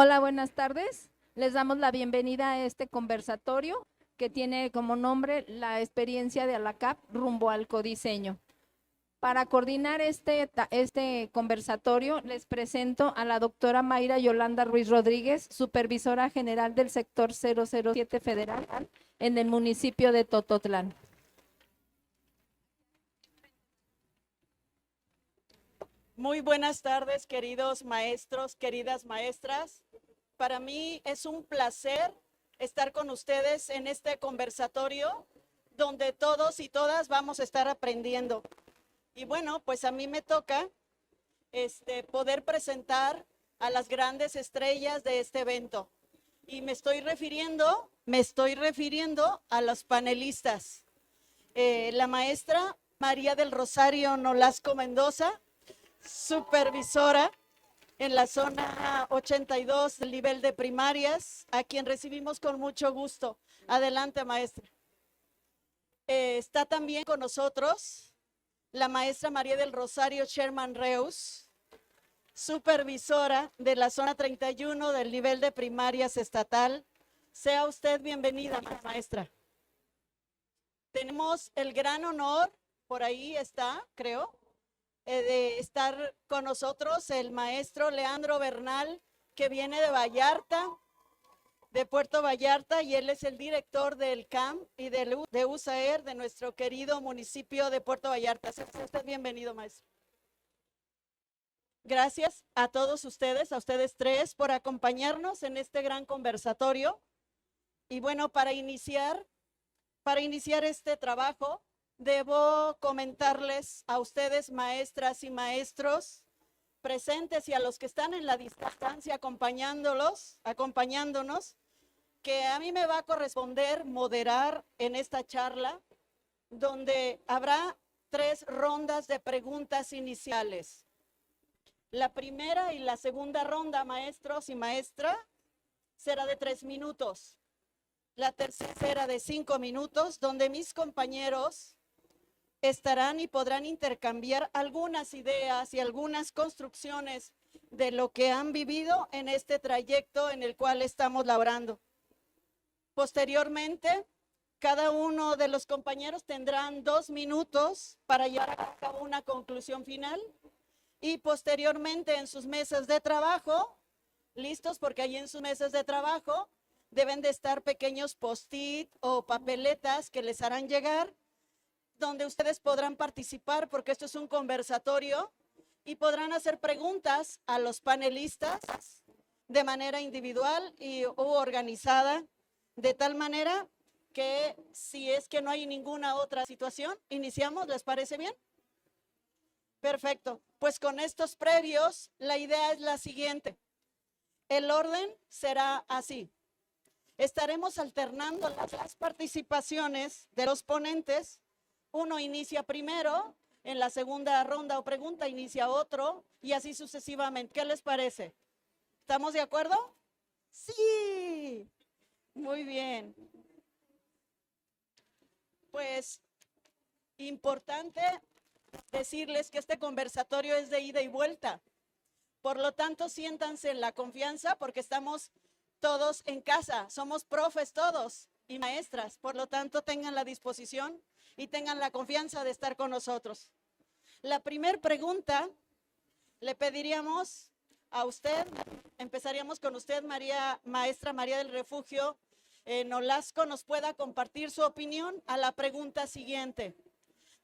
Hola, buenas tardes. Les damos la bienvenida a este conversatorio que tiene como nombre la experiencia de ALACAP rumbo al codiseño. Para coordinar este conversatorio, les presento a la doctora Mayra Yolanda Ruiz Rodríguez, supervisora general del sector 007 Federal en el municipio de Tototlán. Muy buenas tardes, queridos maestros, queridas maestras. Para mí es un placer estar con ustedes en este conversatorio donde todos y todas vamos a estar aprendiendo. Y bueno, pues a mí me toca poder presentar a las grandes estrellas de este evento. Y me estoy refiriendo a los panelistas. La maestra María del Rosario Nolasco Mendoza, supervisora en la zona 82 del nivel de primarias, a quien recibimos con mucho gusto. Adelante, maestra. Está también con nosotros la maestra María del Rosario Sherman Reus, supervisora de la zona 31 del nivel de primarias estatal. Sea usted bienvenida, maestra. Tenemos el gran honor, por ahí está, creo, de estar con nosotros el maestro Leandro Bernal, que viene de Vallarta, de Puerto Vallarta, y él es el director del CAM y de USAER de nuestro querido municipio de Puerto Vallarta. Sea usted bienvenido, maestro. Gracias a todos ustedes, a ustedes tres, por acompañarnos en este gran conversatorio. Y bueno, para iniciar este trabajo, debo comentarles a ustedes, maestras y maestros presentes, y a los que están en la distancia acompañándonos, que a mí me va a corresponder moderar en esta charla, donde habrá 3 rondas de preguntas iniciales. La primera y la segunda ronda, maestros y maestra, será de 3 minutos. La tercera será de 5 minutos, donde mis compañeros estarán y podrán intercambiar algunas ideas y algunas construcciones de lo que han vivido en este trayecto en el cual estamos laborando. Posteriormente, cada uno de los compañeros tendrán 2 minutos para llevar a cabo una conclusión final, y posteriormente en sus mesas de trabajo, listos, porque ahí en sus mesas de trabajo deben de estar pequeños post-it o papeletas que les harán llegar, donde ustedes podrán participar, porque esto es un conversatorio, y podrán hacer preguntas a los panelistas de manera individual o organizada, de tal manera que si es que no hay ninguna otra situación, iniciamos. ¿Les parece bien? Perfecto. Pues con estos previos, la idea es la siguiente. El orden será así. Estaremos alternando las participaciones de los ponentes. Uno inicia primero, en la segunda ronda o pregunta inicia otro, y así sucesivamente. ¿Qué les parece? ¿Estamos de acuerdo? Sí. Muy bien. Pues, importante decirles que este conversatorio es de ida y vuelta. Por lo tanto, siéntanse en la confianza, porque estamos todos en casa, somos profes todos y maestras, por lo tanto tengan la disposición y tengan la confianza de estar con nosotros. La primera pregunta le pediríamos a usted, empezaríamos con usted, maestra María del Refugio Nolasco, nos pueda compartir su opinión a la pregunta siguiente.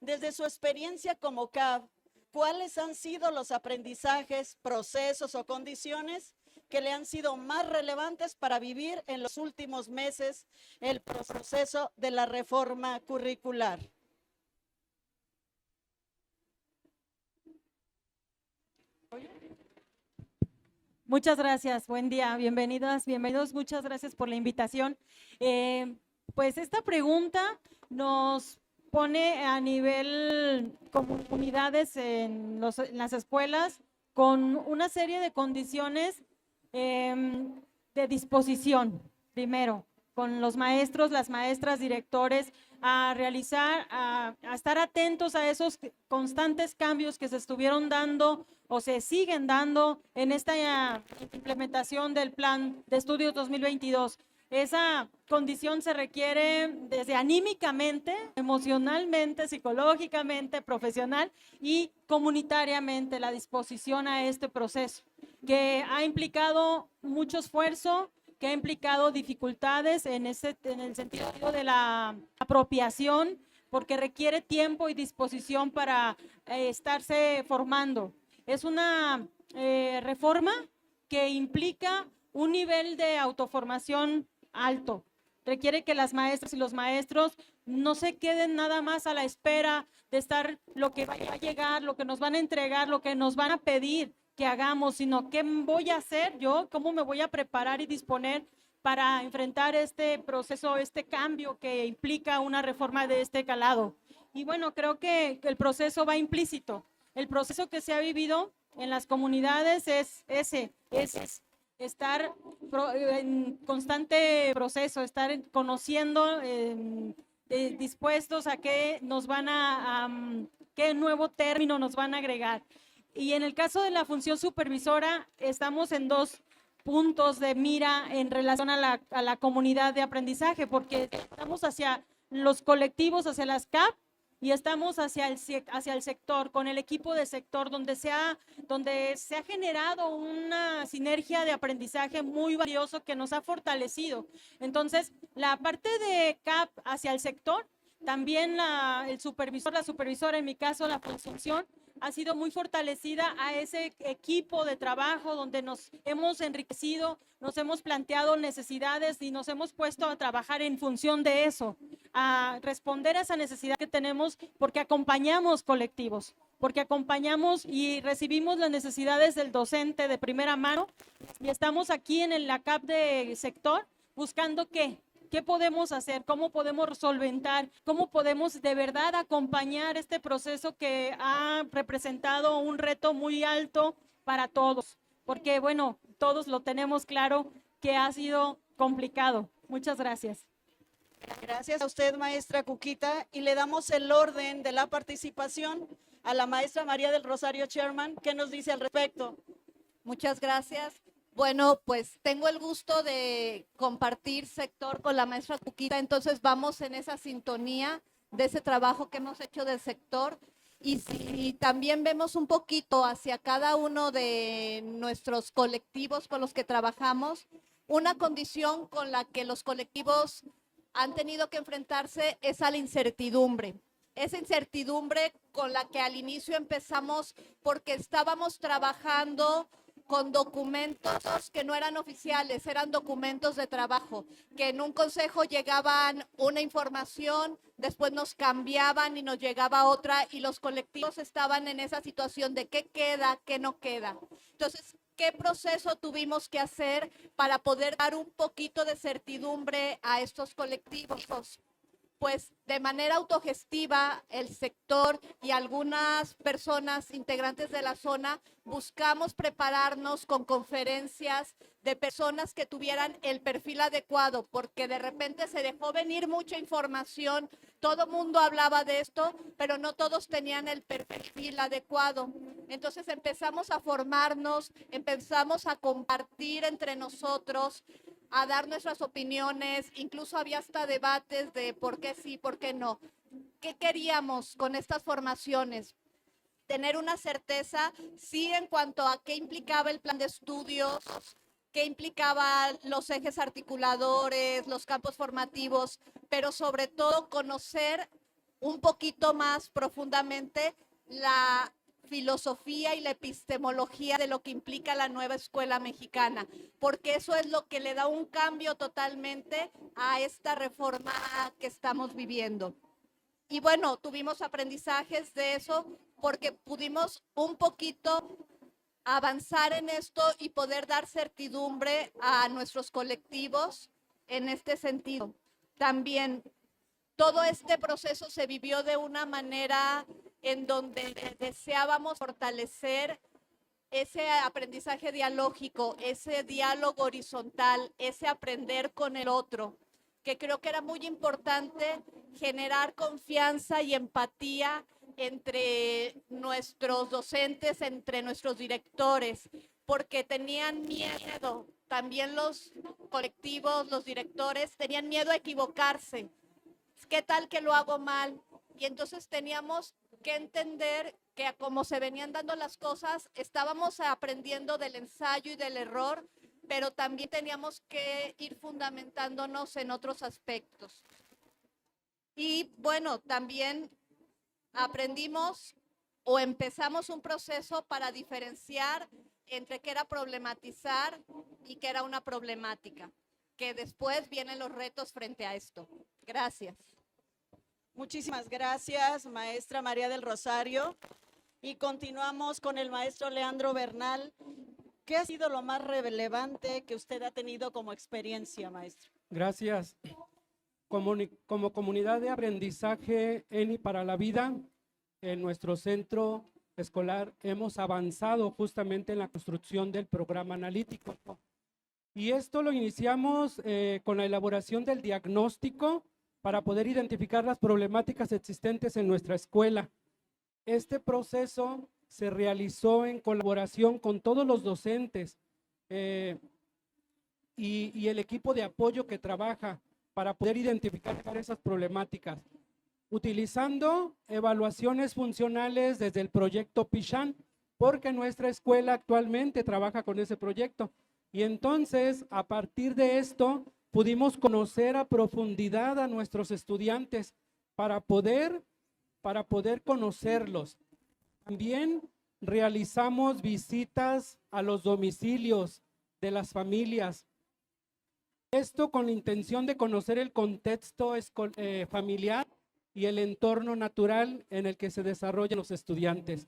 Desde su experiencia como CAB, ¿cuáles han sido los aprendizajes, procesos o condiciones que le han sido más relevantes para vivir en los últimos meses el proceso de la reforma curricular? Muchas gracias, buen día, bienvenidas, bienvenidos, muchas gracias por la invitación. Pues esta pregunta nos pone a nivel comunidades en las escuelas con una serie de condiciones de disposición, primero. con los maestros, las maestras, directores, a realizar, a estar atentos a esos constantes cambios que se estuvieron dando o se siguen dando en esta implementación del Plan de Estudios 2022. Esa condición se requiere desde anímicamente, emocionalmente, psicológicamente, profesional y comunitariamente la disposición a este proceso, que ha implicado mucho esfuerzo, que ha implicado dificultades en el sentido de la apropiación, porque requiere tiempo y disposición para estarse formando. Es una reforma que implica un nivel de autoformación alto. Requiere que las maestras y los maestros no se queden nada más a la espera de estar lo que vaya a llegar, lo que nos van a entregar, lo que nos van a pedir que hagamos, sino qué voy a hacer yo, cómo me voy a preparar y disponer para enfrentar este proceso, este cambio que implica una reforma de este calado. Y bueno, creo que el proceso va implícito. El proceso que se ha vivido en las comunidades es ese, es estar en constante proceso, estar conociendo, dispuestos a qué nos van qué nuevo término nos van a agregar. Y en el caso de la función supervisora, estamos en dos puntos de mira en relación a la comunidad de aprendizaje, porque estamos hacia los colectivos, hacia las CAP, y estamos hacia el sector, con el equipo de sector, donde se ha generado una sinergia de aprendizaje muy valioso que nos ha fortalecido. Entonces, la parte de CAP hacia el sector, también el supervisor, la supervisora, en mi caso la función, ha sido muy fortalecida a ese equipo de trabajo donde nos hemos enriquecido, nos hemos planteado necesidades y nos hemos puesto a trabajar en función de eso, a responder a esa necesidad que tenemos porque acompañamos colectivos, porque acompañamos y recibimos las necesidades del docente de primera mano y estamos aquí en la CAP de sector buscando ¿qué podemos hacer? ¿Cómo podemos solventar? ¿Cómo podemos de verdad acompañar este proceso que ha representado un reto muy alto para todos? Porque, bueno, todos lo tenemos claro que ha sido complicado. Muchas gracias. Gracias a usted, maestra Cuquita, y le damos el orden de la participación a la maestra María del Rosario Sherman. ¿Qué nos dice al respecto? Muchas gracias. Bueno, pues tengo el gusto de compartir sector con la maestra Cuquita, entonces vamos en esa sintonía de ese trabajo que hemos hecho del sector y si también vemos un poquito hacia cada uno de nuestros colectivos con los que trabajamos, una condición con la que los colectivos han tenido que enfrentarse es a la incertidumbre. Esa incertidumbre con la que al inicio empezamos porque estábamos trabajando con documentos que no eran oficiales, eran documentos de trabajo, que en un consejo llegaban una información, después nos cambiaban y nos llegaba otra y los colectivos estaban en esa situación de qué queda, qué no queda. Entonces, ¿qué proceso tuvimos que hacer para poder dar un poquito de certidumbre a estos colectivos? Pues de manera autogestiva, el sector y algunas personas integrantes de la zona buscamos prepararnos con conferencias de personas que tuvieran el perfil adecuado, porque de repente se dejó venir mucha información, todo mundo hablaba de esto, pero no todos tenían el perfil adecuado. Entonces empezamos a formarnos, empezamos a compartir entre nosotros, a dar nuestras opiniones, incluso había hasta debates de por qué sí, por qué no. ¿Qué queríamos con estas formaciones? Tener una certeza, sí, en cuanto a qué implicaba el plan de estudios, qué implicaba los ejes articuladores, los campos formativos, pero sobre todo conocer un poquito más profundamente la filosofía y la epistemología de lo que implica la nueva escuela mexicana, porque eso es lo que le da un cambio totalmente a esta reforma que estamos viviendo. Y bueno, tuvimos aprendizajes de eso porque pudimos un poquito avanzar en esto y poder dar certidumbre a nuestros colectivos en este sentido. También todo este proceso se vivió de una manera en donde deseábamos fortalecer ese aprendizaje dialógico, ese diálogo horizontal, ese aprender con el otro. que creo que era muy importante generar confianza y empatía entre nuestros docentes, entre nuestros directores, porque tenían miedo, también los colectivos, los directores, tenían miedo a equivocarse. ¿Qué tal que lo hago mal? Y entonces teníamos que entender que como se venían dando las cosas, estábamos aprendiendo del ensayo y del error, pero también teníamos que ir fundamentándonos en otros aspectos. Y bueno, también aprendimos o empezamos un proceso para diferenciar entre qué era problematizar y qué era una problemática, que después vienen los retos frente a esto. Gracias. Muchísimas gracias, maestra María del Rosario. Y continuamos con el maestro Leandro Bernal. ¿Qué ha sido lo más relevante que usted ha tenido como experiencia, maestro? Gracias. Como comunidad de aprendizaje en y para la vida, en nuestro centro escolar hemos avanzado justamente en la construcción del programa analítico. Y esto lo iniciamos con la elaboración del diagnóstico para poder identificar las problemáticas existentes en nuestra escuela. Este proceso se realizó en colaboración con todos los docentes y el equipo de apoyo que trabaja para poder identificar esas problemáticas, utilizando evaluaciones funcionales desde el proyecto PISHAN, porque nuestra escuela actualmente trabaja con ese proyecto. Y entonces, a partir de esto, pudimos conocer a profundidad a nuestros estudiantes para poder conocerlos. También realizamos visitas a los domicilios de las familias. Esto con la intención de conocer el contexto familiar y el entorno natural en el que se desarrollan los estudiantes.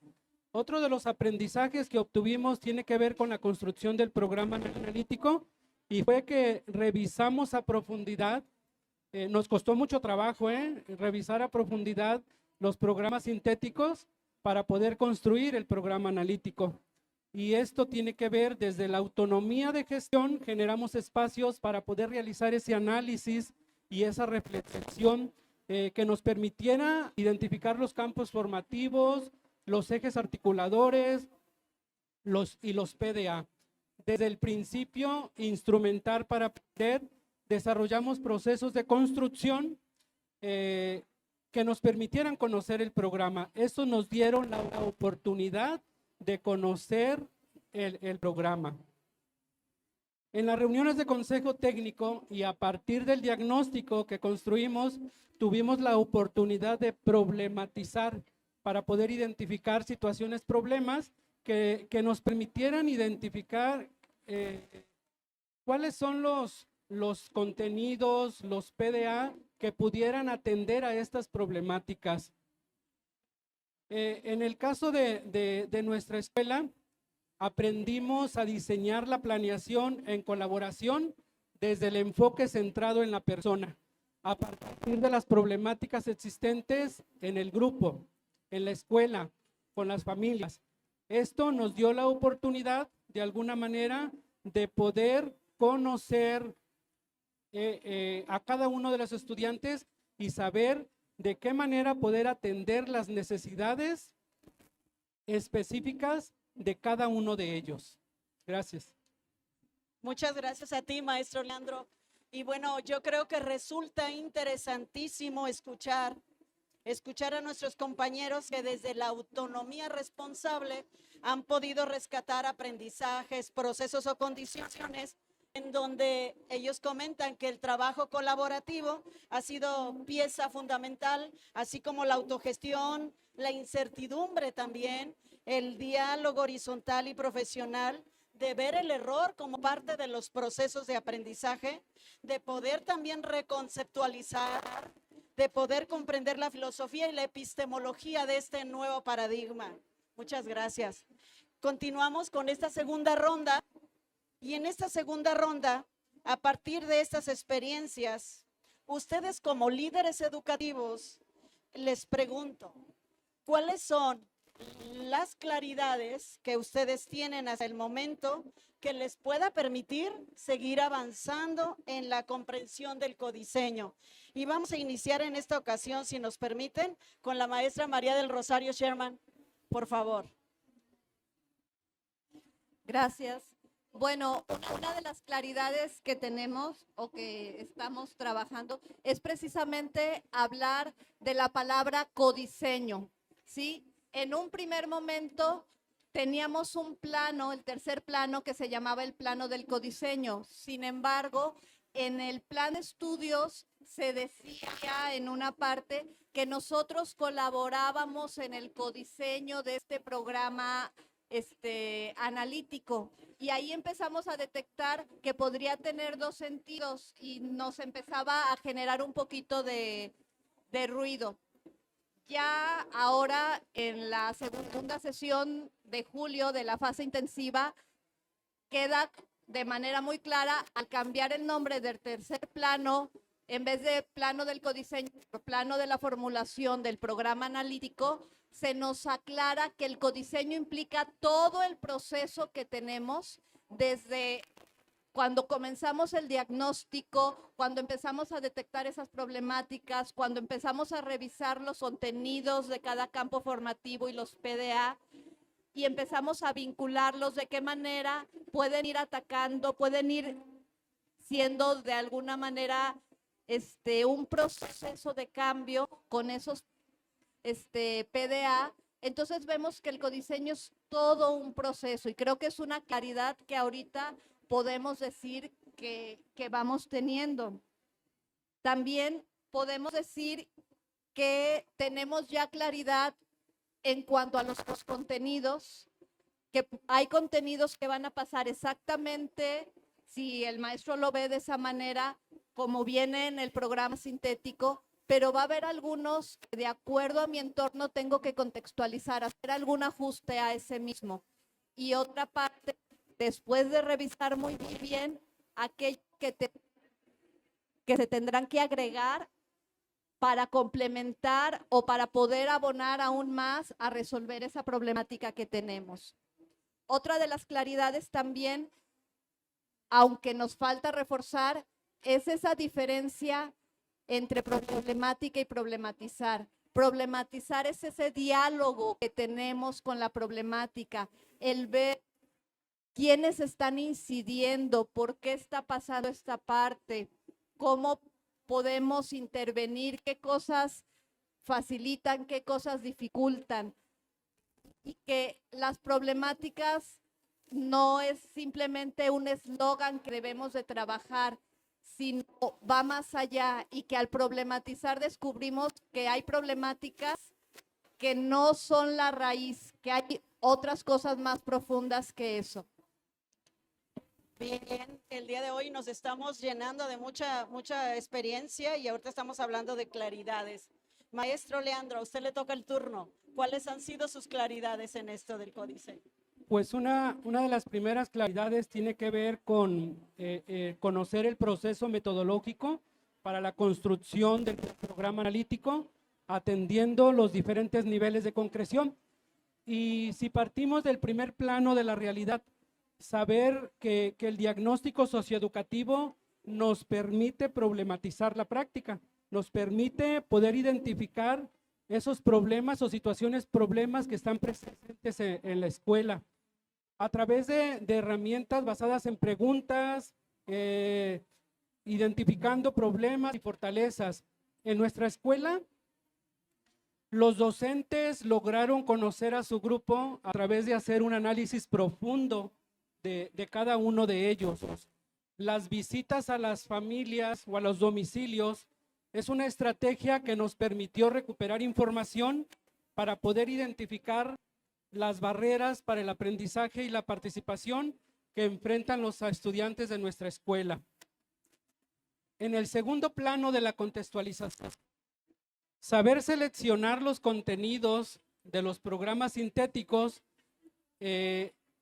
Otro de los aprendizajes que obtuvimos tiene que ver con la construcción del programa analítico y fue que revisamos a profundidad, nos costó mucho trabajo revisar a profundidad los programas sintéticos para poder construir el programa analítico. Y esto tiene que ver desde la autonomía de gestión, generamos espacios para poder realizar ese análisis y esa reflexión que nos permitiera identificar los campos formativos, los ejes articuladores y los PDA. Desde el principio, instrumentar para aprender, desarrollamos procesos de construcción que nos permitieran conocer el programa. Eso nos dieron la oportunidad de conocer el programa. En las reuniones de consejo técnico y a partir del diagnóstico que construimos, tuvimos la oportunidad de problematizar para poder identificar situaciones, problemas que nos permitieran identificar cuáles son los contenidos, los PDA que pudieran atender a estas problemáticas. En el caso de nuestra escuela, aprendimos a diseñar la planeación en colaboración desde el enfoque centrado en la persona, a partir de las problemáticas existentes en el grupo, en la escuela, con las familias. Esto nos dio la oportunidad, de alguna manera, de poder conocer a cada uno de los estudiantes y saber de qué manera poder atender las necesidades específicas de cada uno de ellos. Gracias. Muchas gracias a ti, maestro Leandro. Y bueno, yo creo que resulta interesantísimo escuchar a nuestros compañeros que desde la autonomía responsable han podido rescatar aprendizajes, procesos o condiciones en donde ellos comentan que el trabajo colaborativo ha sido pieza fundamental, así como la autogestión, la incertidumbre también, el diálogo horizontal y profesional, de ver el error como parte de los procesos de aprendizaje, de poder también reconceptualizar, de poder comprender la filosofía y la epistemología de este nuevo paradigma. Muchas gracias. Continuamos con esta segunda ronda. Y en esta segunda ronda, a partir de estas experiencias, ustedes como líderes educativos, les pregunto, ¿cuáles son las claridades que ustedes tienen hasta el momento que les pueda permitir seguir avanzando en la comprensión del codiseño. Y vamos a iniciar en esta ocasión, si nos permiten, con la maestra María del Rosario Sherman, por favor. Gracias. Bueno, una de las claridades que tenemos o que estamos trabajando es precisamente hablar de la palabra codiseño, ¿sí? En un primer momento teníamos un plano, el tercer plano, que se llamaba el plano del codiseño. Sin embargo, en el plan de estudios se decía en una parte que nosotros colaborábamos en el codiseño de este programa analítico, y ahí empezamos a detectar que podría tener dos sentidos y nos empezaba a generar un poquito de ruido. Ya ahora en la segunda sesión de julio de la fase intensiva queda de manera muy clara, al cambiar el nombre del tercer plano, en vez de plano del codiseño, plano de la formulación del programa analítico, se nos aclara que el codiseño implica todo el proceso que tenemos desde cuando comenzamos el diagnóstico, cuando empezamos a detectar esas problemáticas, cuando empezamos a revisar los contenidos de cada campo formativo y los PDA, y empezamos a vincularlos, de qué manera pueden ir atacando, pueden ir siendo de alguna manera un proceso de cambio con esos PDA. Entonces vemos que el codiseño es todo un proceso, y creo que es una claridad que ahorita podemos decir que vamos teniendo. También podemos decir que tenemos ya claridad en cuanto a los contenidos, que hay contenidos que van a pasar exactamente, si el maestro lo ve de esa manera, como viene en el programa sintético, pero va a haber algunos que de acuerdo a mi entorno tengo que contextualizar, hacer algún ajuste a ese mismo. Y otra parte, después de revisar muy bien aquello que se tendrán que agregar para complementar o para poder abonar aún más a resolver esa problemática que tenemos. Otra de las claridades también, aunque nos falta reforzar, es esa diferencia entre problemática y problematizar. Problematizar es ese diálogo que tenemos con la problemática, el ver quiénes están incidiendo, por qué está pasando esta parte, cómo podemos intervenir, qué cosas facilitan, qué cosas dificultan, y que las problemáticas no es simplemente un eslogan que debemos de trabajar, sino va más allá, y que al problematizar descubrimos que hay problemáticas que no son la raíz, que hay otras cosas más profundas que eso. Bien, el día de hoy nos estamos llenando de mucha experiencia, y ahorita estamos hablando de claridades. Maestro Leandro, a usted le toca el turno. ¿Cuáles han sido sus claridades en esto del codiseño? Pues una de las primeras claridades tiene que ver con conocer el proceso metodológico para la construcción del programa analítico, atendiendo los diferentes niveles de concreción. Y si partimos del primer plano de la realidad, saber que el diagnóstico socioeducativo nos permite problematizar la práctica, nos permite poder identificar esos problemas o problemas que están presentes en la escuela, a través de herramientas basadas en preguntas, identificando problemas y fortalezas. En nuestra escuela, los docentes lograron conocer a su grupo a través de hacer un análisis profundo de cada uno de ellos. Las visitas a las familias o a los domicilios es una estrategia que nos permitió recuperar información para poder identificar las barreras para el aprendizaje y la participación que enfrentan los estudiantes de nuestra escuela. En el segundo plano de la contextualización, saber seleccionar los contenidos de los programas sintéticos,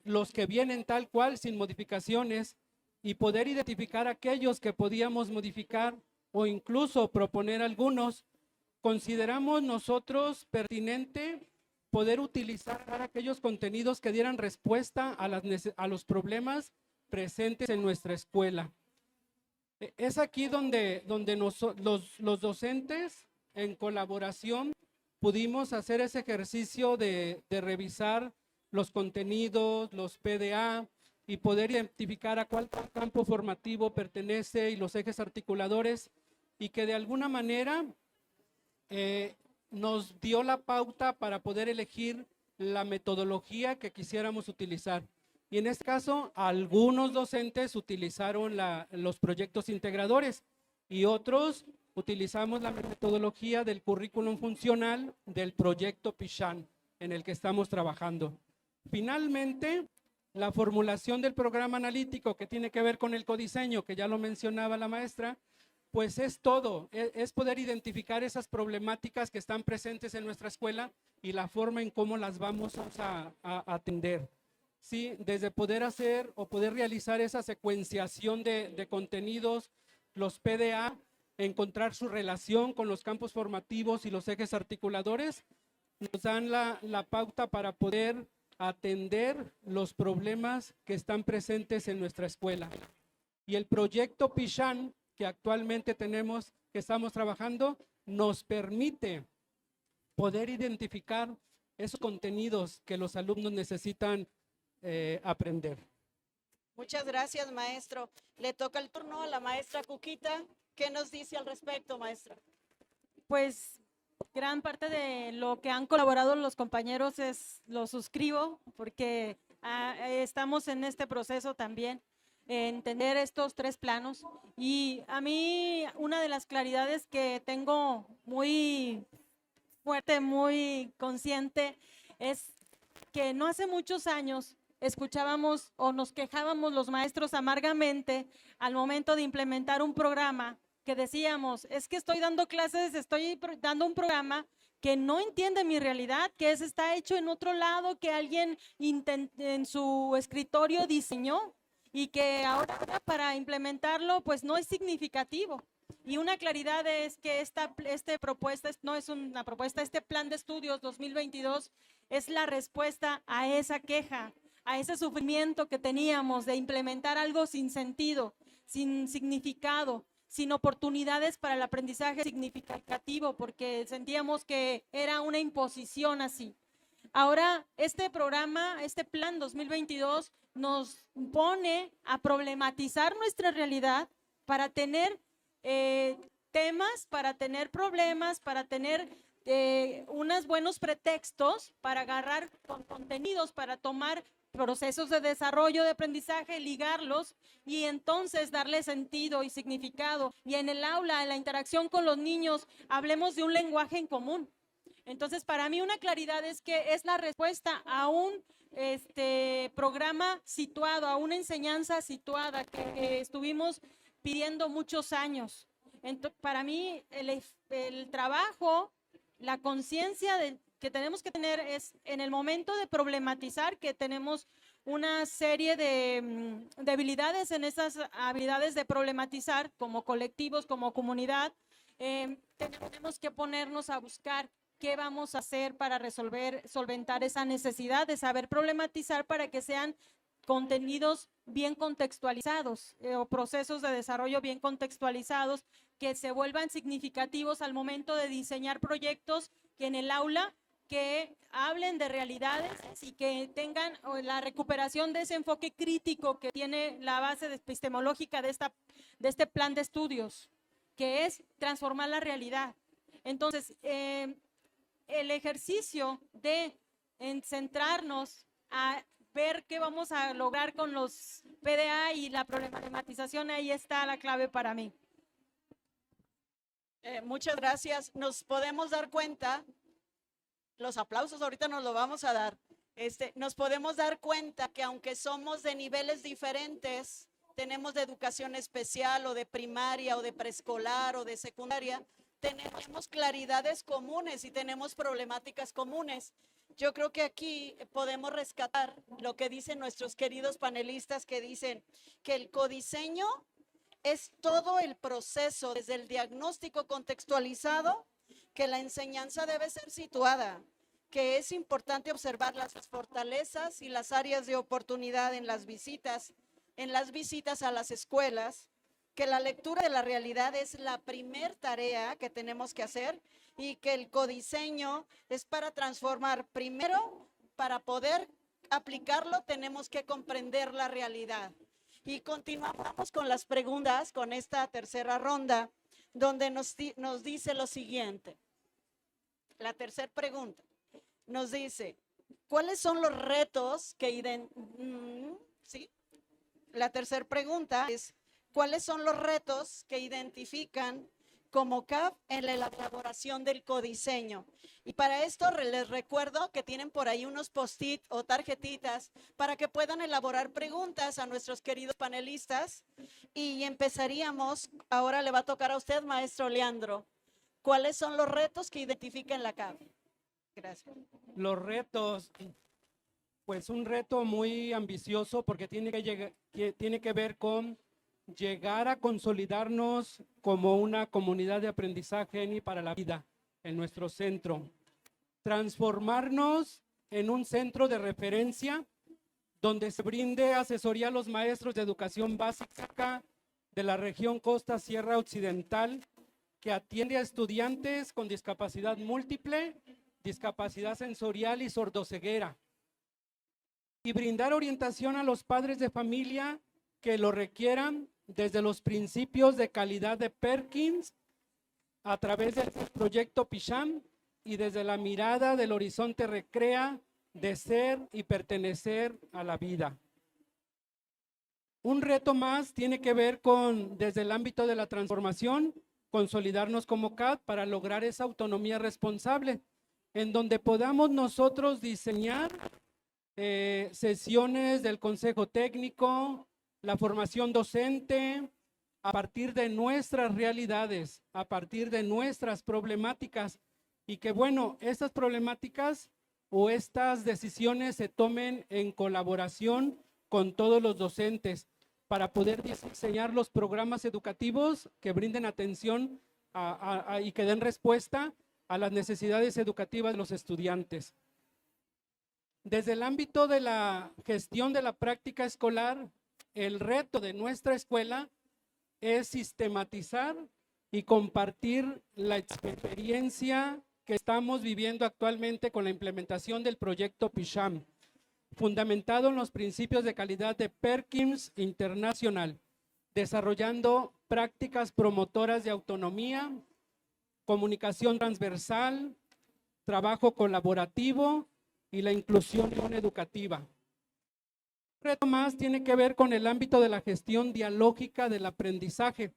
los que vienen tal cual, sin modificaciones, y poder identificar aquellos que podíamos modificar o incluso proponer algunos. Consideramos nosotros pertinente poder utilizar aquellos contenidos que dieran respuesta a los problemas presentes en nuestra escuela. Es aquí donde los docentes, en colaboración, pudimos hacer ese ejercicio de revisar los contenidos, los PDA, y poder identificar a cuál campo formativo pertenece y los ejes articuladores, y que de alguna manera nos dio la pauta para poder elegir la metodología que quisiéramos utilizar. Y en este caso, algunos docentes utilizaron los proyectos integradores y otros utilizamos la metodología del currículum funcional del proyecto PISHAN en el que estamos trabajando. Finalmente, la formulación del programa analítico que tiene que ver con el codiseño, que ya lo mencionaba la maestra, pues es todo, es poder identificar esas problemáticas que están presentes en nuestra escuela y la forma en cómo las vamos a atender. Sí, desde poder hacer o poder realizar esa secuenciación de contenidos, los PDA, encontrar su relación con los campos formativos y los ejes articuladores, nos dan la pauta para poder atender los problemas que están presentes en nuestra escuela. Y el proyecto PISHAN que actualmente tenemos, que estamos trabajando, nos permite poder identificar esos contenidos que los alumnos necesitan aprender. Muchas gracias, maestro. Le toca el turno a la maestra Cuquita. ¿Qué nos dice al respecto, maestra? Pues gran parte de lo que han colaborado los compañeros lo suscribo, porque estamos en este proceso también, entender estos tres planos. Y a mí una de las claridades que tengo muy fuerte, muy consciente, es que no hace muchos años escuchábamos o nos quejábamos los maestros amargamente al momento de implementar un programa que decíamos, es que estoy dando clases, estoy dando un programa que no entiende mi realidad, que está hecho en otro lado, que alguien en su escritorio diseñó y que ahora para implementarlo pues no es significativo. Y una claridad es que esta propuesta no es una propuesta, este plan de estudios 2022 es la respuesta a esa queja, a ese sufrimiento que teníamos de implementar algo sin sentido, sin significado, sin oportunidades para el aprendizaje significativo, porque sentíamos que era una imposición así. Ahora, este programa, este plan 2022 nos pone a problematizar nuestra realidad para tener temas, para tener problemas, para tener unos buenos pretextos para agarrar contenidos, para tomar procesos de desarrollo de aprendizaje, ligarlos y entonces darle sentido y significado. Y en el aula, en la interacción con los niños, hablemos de un lenguaje en común. Entonces, para mí una claridad es que es la respuesta a un programa situado, a una enseñanza situada que estuvimos pidiendo muchos años. Entonces, para mí el trabajo, la conciencia que tenemos que tener es en el momento de problematizar que tenemos una serie de debilidades en esas habilidades de problematizar como colectivos, como comunidad. Tenemos que ponernos a buscar qué vamos a hacer para solventar esa necesidad de saber problematizar para que sean contenidos bien contextualizados o procesos de desarrollo bien contextualizados que se vuelvan significativos al momento de diseñar proyectos que en el aula que hablen de realidades y que tengan la recuperación de ese enfoque crítico que tiene la base epistemológica de este plan de estudios, que es transformar la realidad. Entonces, el ejercicio de centrarnos a ver qué vamos a lograr con los PDA y la problematización, ahí está la clave para mí. Muchas gracias. Nos podemos dar cuenta, los aplausos ahorita nos lo vamos a dar, nos podemos dar cuenta que aunque somos de niveles diferentes, tenemos de educación especial o de primaria o de preescolar o de secundaria, tenemos claridades comunes y tenemos problemáticas comunes. Yo creo que aquí podemos rescatar lo que dicen nuestros queridos panelistas, que dicen que el codiseño es todo el proceso desde el diagnóstico contextualizado, que la enseñanza debe ser situada, que es importante observar las fortalezas y las áreas de oportunidad en las visitas, en las visitas a las escuelas que la lectura de la realidad es la primer tarea que tenemos que hacer y que el codiseño es para transformar. Primero, para poder aplicarlo, tenemos que comprender la realidad. Y continuamos con las preguntas, con esta tercera ronda, donde nos dice lo siguiente. La tercera pregunta nos dice, ¿cuáles son los retos que ¿sí? La tercera pregunta es, ¿cuáles son los retos que identifican como CAP en la elaboración del codiseño? Y para esto les recuerdo que tienen por ahí unos post-it o tarjetitas para que puedan elaborar preguntas a nuestros queridos panelistas. Y empezaríamos, ahora le va a tocar a usted, maestro Leandro. ¿Cuáles son los retos que identifican la CAP? Gracias. Los retos, pues un reto muy ambicioso porque tiene que ver con llegar a consolidarnos como una comunidad de aprendizaje ENI para la vida en nuestro centro. Transformarnos en un centro de referencia donde se brinde asesoría a los maestros de educación básica de la región Costa Sierra Occidental, que atiende a estudiantes con discapacidad múltiple, discapacidad sensorial y sordoceguera. Y brindar orientación a los padres de familia que lo requieran desde los principios de calidad de Perkins, a través del proyecto PISHAM y desde la mirada del horizonte recrea de ser y pertenecer a la vida. Un reto más tiene que ver con, desde el ámbito de la transformación, consolidarnos como CAP para lograr esa autonomía responsable, en donde podamos nosotros diseñar sesiones del consejo técnico, la formación docente, a partir de nuestras realidades, a partir de nuestras problemáticas, y que bueno, estas problemáticas o estas decisiones se tomen en colaboración con todos los docentes para poder diseñar los programas educativos que brinden atención y que den respuesta a las necesidades educativas de los estudiantes. Desde el ámbito de la gestión de la práctica escolar, el reto de nuestra escuela es sistematizar y compartir la experiencia que estamos viviendo actualmente con la implementación del proyecto PISHAM, fundamentado en los principios de calidad de Perkins Internacional, desarrollando prácticas promotoras de autonomía, comunicación transversal, trabajo colaborativo y la inclusión educativa. Un reto más tiene que ver con el ámbito de la gestión dialógica del aprendizaje.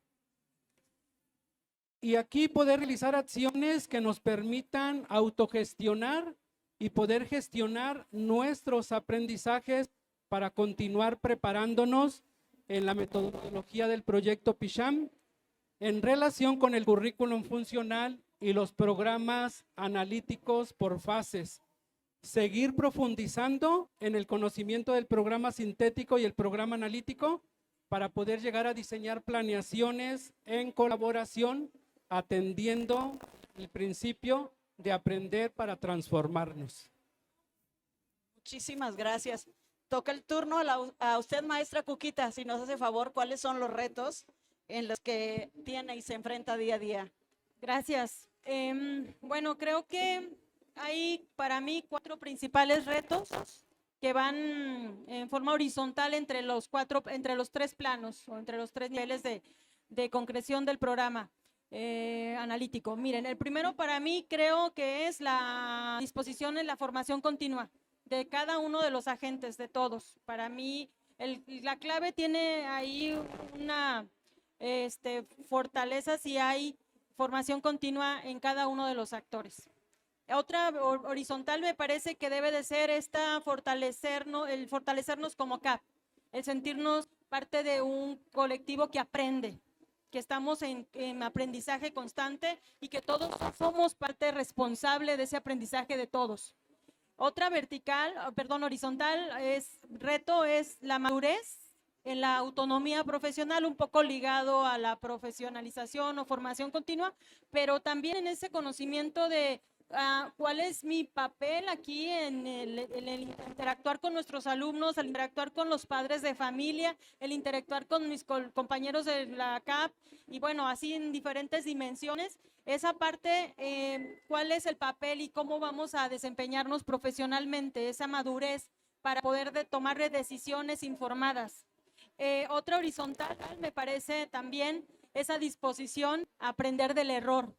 Y aquí poder realizar acciones que nos permitan autogestionar y poder gestionar nuestros aprendizajes para continuar preparándonos en la metodología del proyecto PISHAM en relación con el currículum funcional y los programas analíticos por fases. Seguir profundizando en el conocimiento del programa sintético y el programa analítico para poder llegar a diseñar planeaciones en colaboración, atendiendo el principio de aprender para transformarnos. Muchísimas gracias. Toca el turno a usted, maestra Cuquita, si nos hace favor, ¿cuáles son los retos en los que tiene y se enfrenta día a día? Gracias. Bueno, creo que hay para mí 4 principales retos que van en forma horizontal entre los 3 planos o entre los 3 niveles de concreción del programa analítico. Miren, el primero para mí creo que es la disposición en la formación continua de cada uno de los agentes, de todos. Para mí la clave tiene ahí una fortaleza si hay formación continua en cada uno de los actores. Otra horizontal me parece que debe de ser el fortalecernos como CAP, el sentirnos parte de un colectivo que aprende, que estamos en aprendizaje constante y que todos somos parte responsable de ese aprendizaje de todos. Otra horizontal reto es la madurez en la autonomía profesional, un poco ligado a la profesionalización o formación continua, pero también en ese conocimiento de cuál es mi papel aquí en el interactuar con nuestros alumnos, el interactuar con los padres de familia, el interactuar con mis compañeros de la CAP y bueno, así en diferentes dimensiones. Esa parte, cuál es el papel y cómo vamos a desempeñarnos profesionalmente, esa madurez para poder tomar decisiones informadas. Otra horizontal me parece también esa disposición a aprender del error.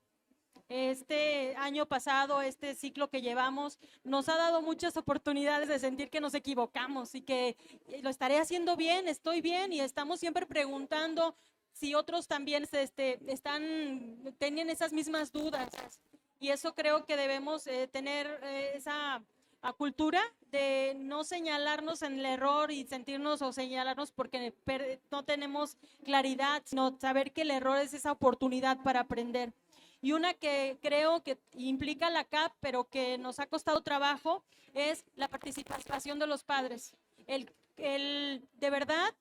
Este año pasado, este ciclo que llevamos, nos ha dado muchas oportunidades de sentir que nos equivocamos y que lo estaré haciendo bien, estoy bien y estamos siempre preguntando si otros también tienen esas mismas dudas. Y eso creo que debemos tener esa cultura de no señalarnos en el error y sentirnos o señalarnos porque no tenemos claridad, sino saber que el error es esa oportunidad para aprender. Y una que creo que implica la CAP, pero que nos ha costado trabajo, es la participación de los padres. De verdad,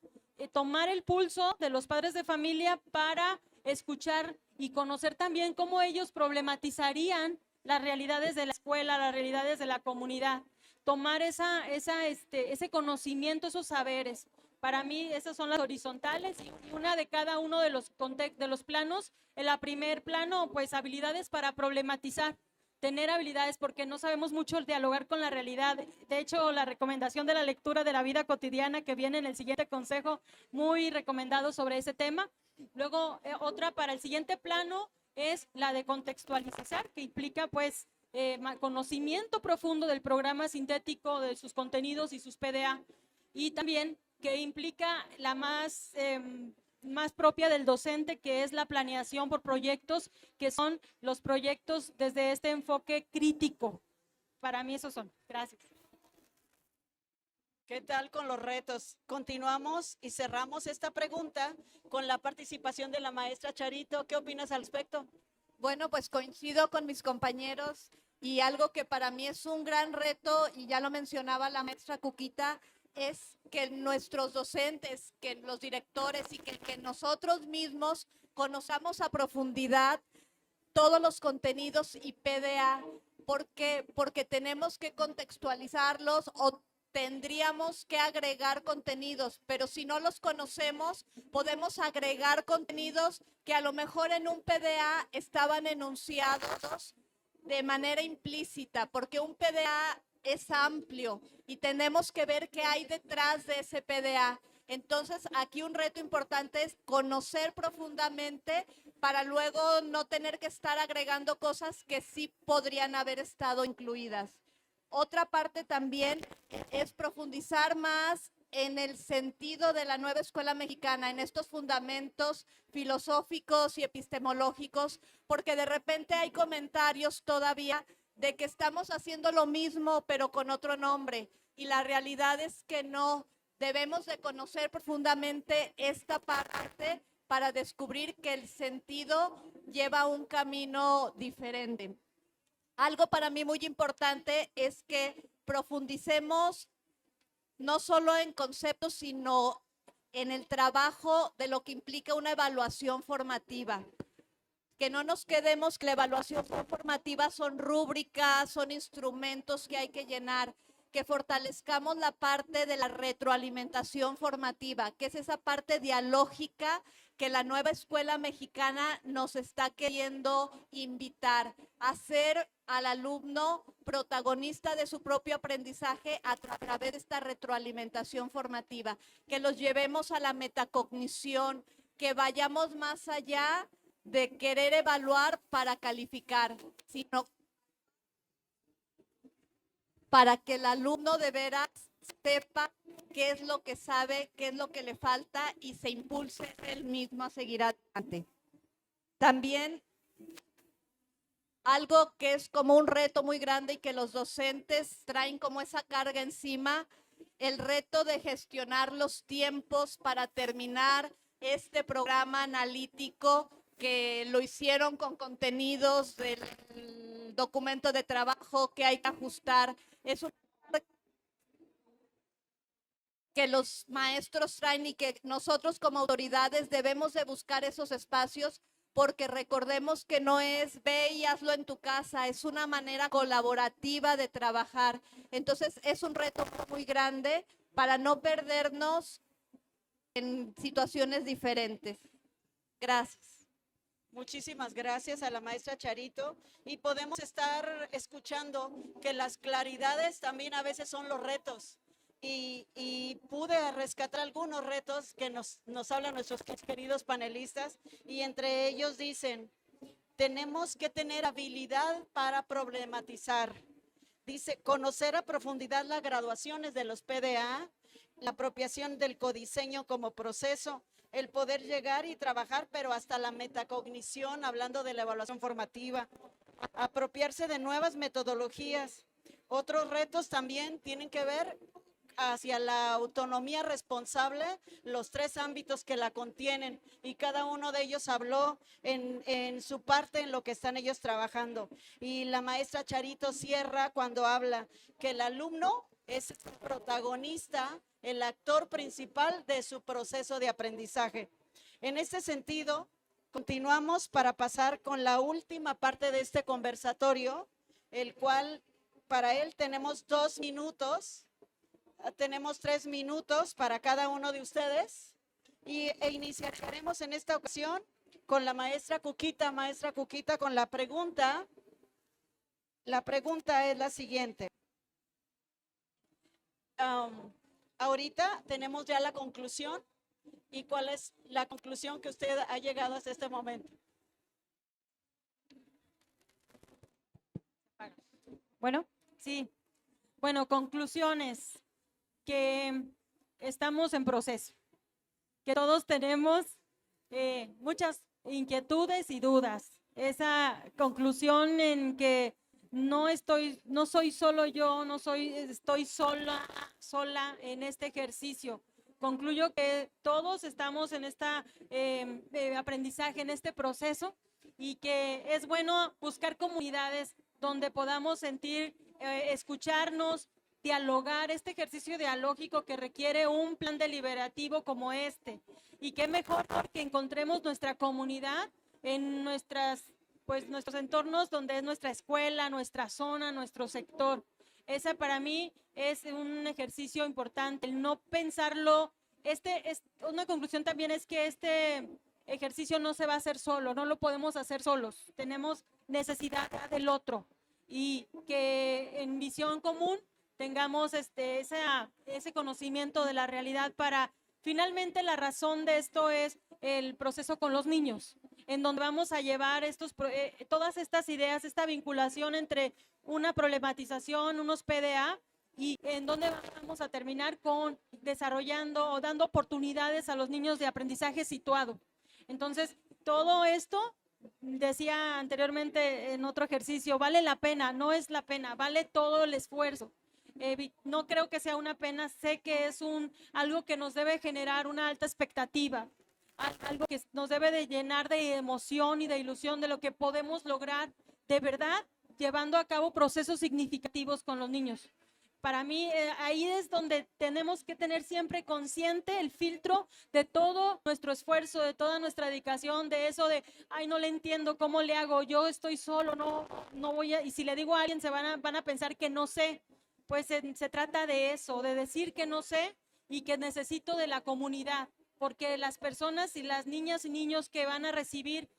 tomar el pulso de los padres de familia para escuchar y conocer también cómo ellos problematizarían las realidades de la escuela, las realidades de la comunidad. Tomar ese conocimiento, esos saberes. Para mí esas son las horizontales y una de cada uno de los planos. En el primer plano, pues habilidades para problematizar, tener habilidades porque no sabemos mucho dialogar con la realidad. De hecho, la recomendación de la lectura de la vida cotidiana que viene en el siguiente consejo, muy recomendado sobre ese tema. Luego, otra para el siguiente plano es la de contextualizar, que implica pues conocimiento profundo del programa sintético, de sus contenidos y sus PDA. Y también que implica la más propia del docente, que es la planeación por proyectos, que son los proyectos desde este enfoque crítico. Para mí esos son. Gracias. ¿Qué tal con los retos? Continuamos y cerramos esta pregunta con la participación de la maestra Charito. ¿Qué opinas al respecto? Bueno, pues coincido con mis compañeros y algo que para mí es un gran reto, y ya lo mencionaba la maestra Cuquita, es que nuestros docentes, que los directores y que nosotros mismos conozcamos a profundidad todos los contenidos y PDA, porque tenemos que contextualizarlos o tendríamos que agregar contenidos, pero si no los conocemos, podemos agregar contenidos que a lo mejor en un PDA estaban enunciados de manera implícita, porque un PDA es amplio y tenemos que ver qué hay detrás de ese PDA. Entonces, aquí un reto importante es conocer profundamente para luego no tener que estar agregando cosas que sí podrían haber estado incluidas. Otra parte también es profundizar más en el sentido de la nueva escuela mexicana, en estos fundamentos filosóficos y epistemológicos, porque de repente hay comentarios todavía de que estamos haciendo lo mismo, pero con otro nombre. Y la realidad es que no. Debemos de conocer profundamente esta parte para descubrir que el sentido lleva un camino diferente. Algo para mí muy importante es que profundicemos no solo en conceptos, sino en el trabajo de lo que implica una evaluación formativa. Que no nos quedemos que la evaluación formativa son rúbricas, son instrumentos que hay que llenar, que fortalezcamos la parte de la retroalimentación formativa, que es esa parte dialógica que la nueva escuela mexicana nos está queriendo invitar a ser al alumno protagonista de su propio aprendizaje a través de esta retroalimentación formativa, que los llevemos a la metacognición, que vayamos más allá de querer evaluar para calificar, sino para que el alumno de veras sepa qué es lo que sabe, qué es lo que le falta y se impulse él mismo a seguir adelante. También algo que es como un reto muy grande y que los docentes traen como esa carga encima, el reto de gestionar los tiempos para terminar este programa analítico, que lo hicieron con contenidos del documento de trabajo que hay que ajustar. Es un que los maestros traen y que nosotros como autoridades debemos de buscar esos espacios, porque recordemos que no es ve y hazlo en tu casa, es una manera colaborativa de trabajar. Entonces es un reto muy grande para no perdernos en situaciones diferentes. Gracias. Muchísimas gracias a la maestra Charito, y podemos estar escuchando que las claridades también a veces son los retos, y pude rescatar algunos retos que nos hablan nuestros queridos panelistas, y entre ellos dicen, tenemos que tener habilidad para problematizar. Dice, conocer a profundidad las graduaciones de los PDA, la apropiación del codiseño como proceso, el poder llegar y trabajar, pero hasta la metacognición, hablando de la evaluación formativa, apropiarse de nuevas metodologías. Otros retos también tienen que ver hacia la autonomía responsable, los 3 ámbitos que la contienen, y cada uno de ellos habló en su parte en lo que están ellos trabajando. Y la maestra Charito cierra cuando habla que el alumno es el protagonista, el actor principal de su proceso de aprendizaje. En este sentido, continuamos para pasar con la última parte de este conversatorio, el cual para él tenemos 2 minutos. Tenemos 3 minutos para cada uno de ustedes, e iniciaremos en esta ocasión con la maestra Cuquita. Maestra Cuquita, con la pregunta. La pregunta es la siguiente. Ahorita tenemos ya la conclusión. ¿Y cuál es la conclusión que usted ha llegado hasta este momento? Bueno, sí. Bueno, conclusiones. Que estamos en proceso, que todos tenemos muchas inquietudes y dudas. Esa conclusión en que no soy solo yo, estoy sola en este ejercicio. Concluyo que todos estamos en este aprendizaje, en este proceso, y que es bueno buscar comunidades donde podamos escucharnos, dialogar, este ejercicio dialógico que requiere un plan deliberativo como este. Y qué mejor que encontremos nuestra comunidad en nuestros entornos, donde es nuestra escuela, nuestra zona, nuestro sector. Esa para mí es un ejercicio importante, el no pensarlo. Una conclusión también es que este ejercicio no se va a hacer solo, no lo podemos hacer solos. Tenemos necesidad del otro, y que en visión común tengamos ese conocimiento de la realidad para, finalmente, la razón de esto es el proceso con los niños, en donde vamos a llevar todas estas ideas, esta vinculación entre una problematización, unos PDA, y en donde vamos a terminar con desarrollando o dando oportunidades a los niños de aprendizaje situado. Entonces, todo esto, decía anteriormente en otro ejercicio, vale la pena, no es la pena, vale todo el esfuerzo. No creo que sea una pena, sé que es algo que nos debe generar una alta expectativa, algo que nos debe de llenar de emoción y de ilusión de lo que podemos lograr de verdad llevando a cabo procesos significativos con los niños. Para mí, ahí es donde tenemos que tener siempre consciente el filtro de todo nuestro esfuerzo, de toda nuestra dedicación, de eso de, ay, no le entiendo, ¿cómo le hago? Yo estoy solo, no voy a, y si le digo a alguien van a pensar que no sé. Pues se trata de eso, de decir que no sé y que necesito de la comunidad, porque las personas y las niñas y niños que van a recibir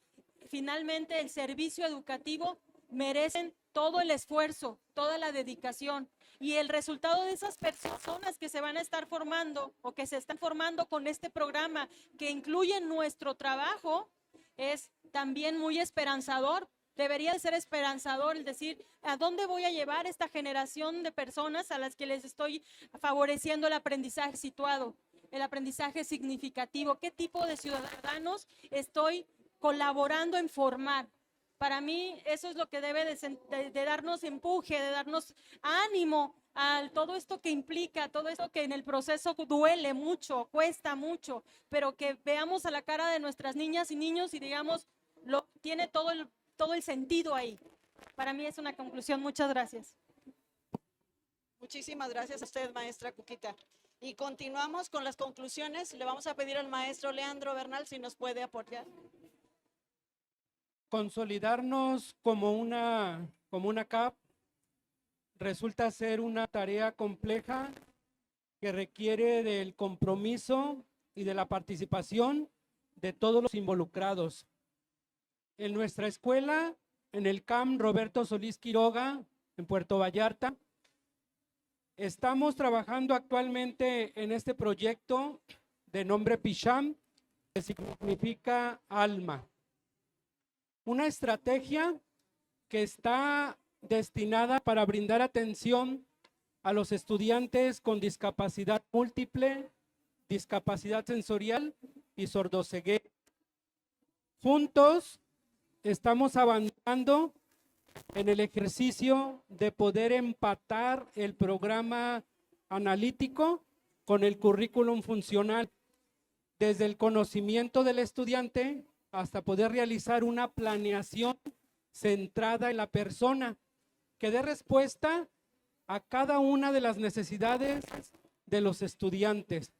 finalmente el servicio educativo merecen todo el esfuerzo, toda la dedicación, y el resultado de esas personas que se van a estar formando o que se están formando con este programa que incluye nuestro trabajo es también muy esperanzador. Debería de ser esperanzador el decir, ¿a dónde voy a llevar esta generación de personas a las que les estoy favoreciendo el aprendizaje situado, el aprendizaje significativo? ¿Qué tipo de ciudadanos estoy colaborando en formar? Para mí eso es lo que debe de darnos empuje, de darnos ánimo a todo esto que implica, todo esto que en el proceso duele mucho, cuesta mucho, pero que veamos a la cara de nuestras niñas y niños y digamos, tiene todo el sentido ahí. Para mí es una conclusión. Muchas gracias. Muchísimas gracias a usted, maestra Cuquita. Y continuamos con las conclusiones. Le vamos a pedir al maestro Leandro Bernal si nos puede apoyar. consolidarnos como una CAP resulta ser una tarea compleja que requiere del compromiso y de la participación de todos los involucrados. En nuestra escuela, en el CAM Roberto Solís Quiroga, en Puerto Vallarta, estamos trabajando actualmente en este proyecto de nombre Pisham, que significa alma. Una estrategia que está destinada para brindar atención a los estudiantes con discapacidad múltiple, discapacidad sensorial y sordoceguera. Juntos estamos avanzando en el ejercicio de poder empatar el programa analítico con el currículum funcional, desde el conocimiento del estudiante hasta poder realizar una planeación centrada en la persona que dé respuesta a cada una de las necesidades de los estudiantes.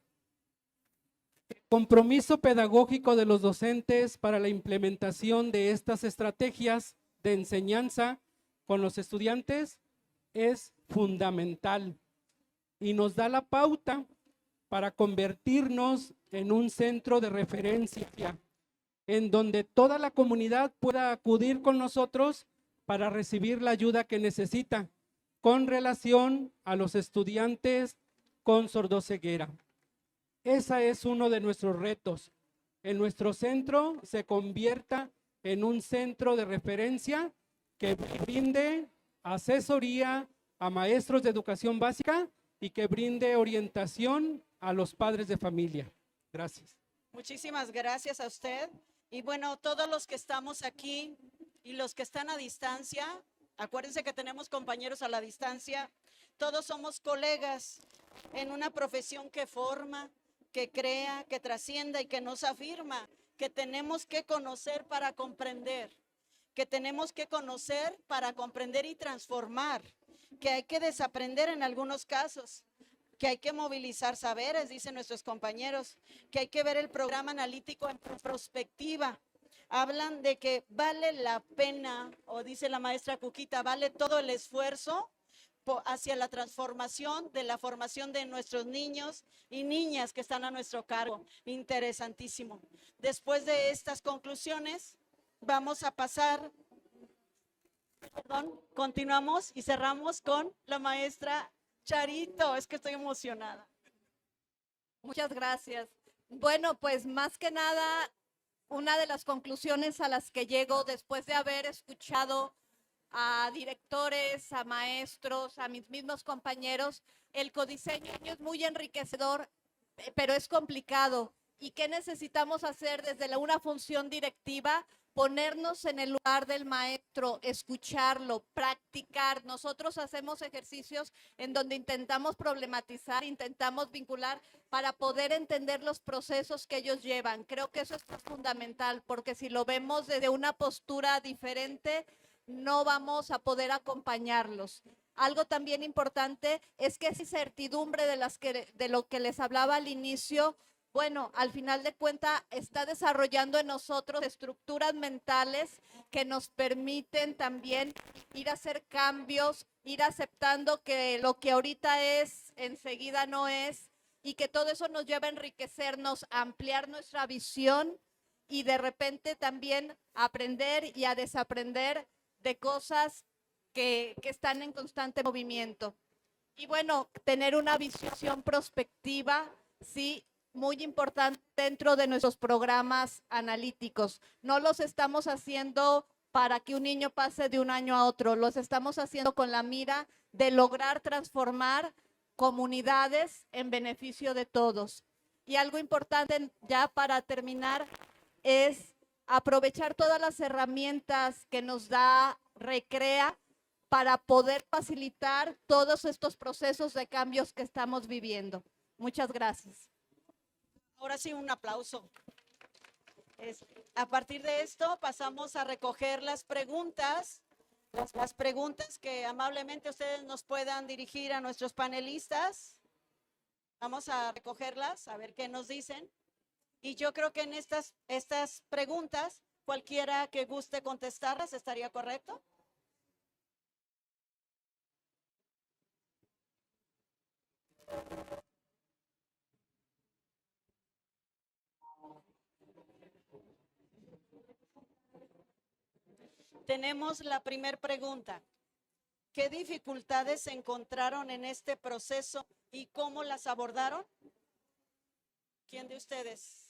El compromiso pedagógico de los docentes para la implementación de estas estrategias de enseñanza con los estudiantes es fundamental y nos da la pauta para convertirnos en un centro de referencia en donde toda la comunidad pueda acudir con nosotros para recibir la ayuda que necesita con relación a los estudiantes con sordoceguera. Ese es uno de nuestros retos. En nuestro centro se convierta en un centro de referencia que brinde asesoría a maestros de educación básica y que brinde orientación a los padres de familia. Gracias. Muchísimas gracias a usted. Y bueno, todos los que estamos aquí y los que están a distancia, acuérdense que tenemos compañeros a la distancia, todos somos colegas en una profesión que forma, que crea, que trascienda y que nos afirma que tenemos que conocer para comprender, que tenemos que conocer para comprender y transformar, que hay que desaprender en algunos casos, que hay que movilizar saberes, dicen nuestros compañeros, que hay que ver el programa analítico en perspectiva. Hablan de que vale la pena, o dice la maestra Cuquita, vale todo el esfuerzo hacia la transformación de la formación de nuestros niños y niñas que están a nuestro cargo. Interesantísimo. Después de estas conclusiones, vamos a pasar, continuamos y cerramos con la maestra Charito. Es que estoy emocionada. Muchas gracias. Bueno, pues más que nada, una de las conclusiones a las que llego después de haber escuchado a directores, a maestros, a mis mismos compañeros, el codiseño es muy enriquecedor, pero es complicado. ¿Y qué necesitamos hacer desde una función directiva? Ponernos en el lugar del maestro, escucharlo, practicar. Nosotros hacemos ejercicios en donde intentamos problematizar, intentamos vincular para poder entender los procesos que ellos llevan. Creo que eso es fundamental, porque si lo vemos desde una postura diferente, no vamos a poder acompañarlos. Algo también importante es que esa incertidumbre de lo que les hablaba al inicio, bueno, al final de cuentas está desarrollando en nosotros estructuras mentales que nos permiten también ir a hacer cambios, ir aceptando que lo que ahorita es, enseguida no es, y que todo eso nos lleva a enriquecernos, a ampliar nuestra visión y de repente también a aprender y a desaprender de cosas que están en constante movimiento. Y bueno, tener una visión prospectiva, sí, muy importante dentro de nuestros programas analíticos. No los estamos haciendo para que un niño pase de un año a otro, los estamos haciendo con la mira de lograr transformar comunidades en beneficio de todos. Y algo importante ya para terminar es aprovechar todas las herramientas que nos da Recrea para poder facilitar todos estos procesos de cambios que estamos viviendo. Muchas gracias. Ahora sí, un aplauso. A partir de esto pasamos a recoger las preguntas que amablemente ustedes nos puedan dirigir a nuestros panelistas. Vamos a recogerlas, a ver qué nos dicen. Y yo creo que en estas preguntas Cualquiera que guste contestarlas, ¿estaría correcto? Tenemos la primera pregunta. ¿Qué dificultades se encontraron en este proceso y cómo las abordaron? ¿Quién de ustedes?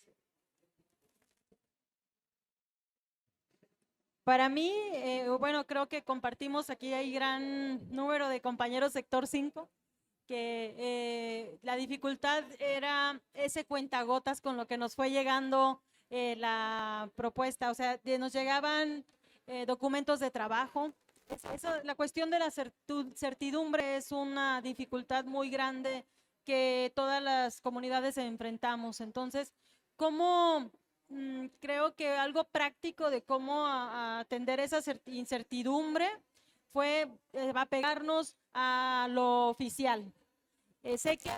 Para mí, bueno, creo que compartimos aquí, hay gran número de compañeros sector 5, que la dificultad era ese cuentagotas con lo que nos fue llegando la propuesta, o sea, nos llegaban documentos de trabajo. La cuestión de la certidumbre es una dificultad muy grande que todas las comunidades enfrentamos. Entonces, ¿cómo? Creo que algo práctico de cómo atender esa incertidumbre fue apegarnos a lo oficial. Sé que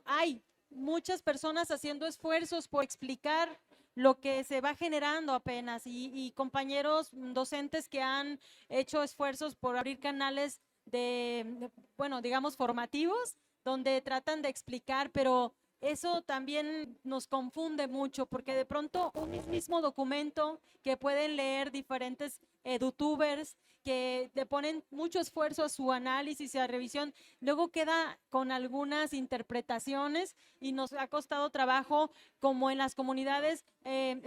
hay muchas personas haciendo esfuerzos por explicar lo que se va generando apenas y compañeros docentes que han hecho esfuerzos por abrir canales bueno, digamos formativos, donde tratan de explicar, pero eso también nos confunde mucho porque de pronto un mismo documento que pueden leer diferentes edutubers que le ponen mucho esfuerzo a su análisis y a revisión, luego queda con algunas interpretaciones y nos ha costado trabajo, como en las comunidades,